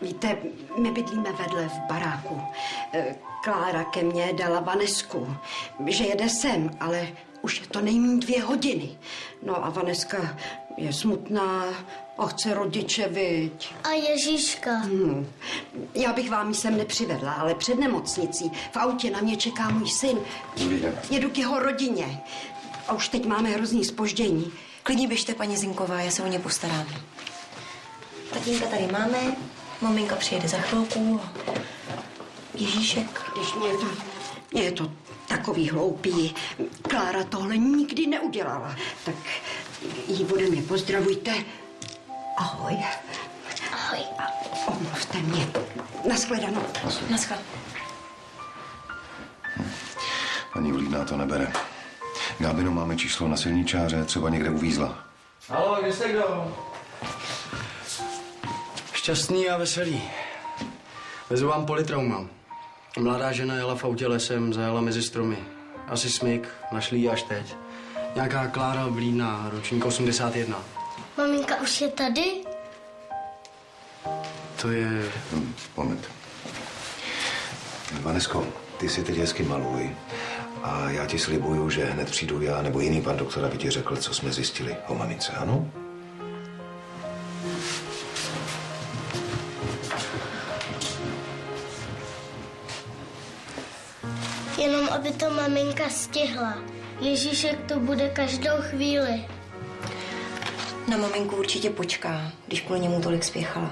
Víte, my bydlíme vedle v baráku. Klára ke mně dala Vanesku, že jede sem, ale už je to nejméně 2 hodiny. No a Vaneska je smutná a chce rodiče, viď. A Ježíška. Já bych vám ji sem nepřivedla, ale před nemocnicí v autě na mě čeká můj syn. Jedu k jeho rodině. A už teď máme hrozný zpoždění. Klidně běžte, paní Zinková, já se o ně postarám. Tatínka tady máme, maminka přijede za chvilku. Ježíšek. Když mě je to takový hloupý. Klára tohle nikdy neudělala. Tak jí ode mě pozdravujte. Ahoj. Ahoj. A omluvte mě. Nashledanou. Naschle. Paní Vlídná to nebere. Gábino, máme číslo na silničáře, třeba někde uvízla. Haló, kde jste kdo? Šťastný a veselý. Vezu vám polytrauma. Mladá žena jela v autě lesem, zajela mezi stromy. Asi smyk, našli ji až teď. Nějaká Klára Vlídná, ročník 81. Maminka už je tady? To je... Moment. Vanesko, ty si teď hezky maluj. A já ti slibuju, že hned přijdu já nebo jiný pan doktor, aby ti řekl, co jsme zjistili o mamince, ano? Jenom aby to maminka stihla. Ježíšek to bude každou chvíli. Na maminku určitě počká, když kvůli němu tolik spěchala.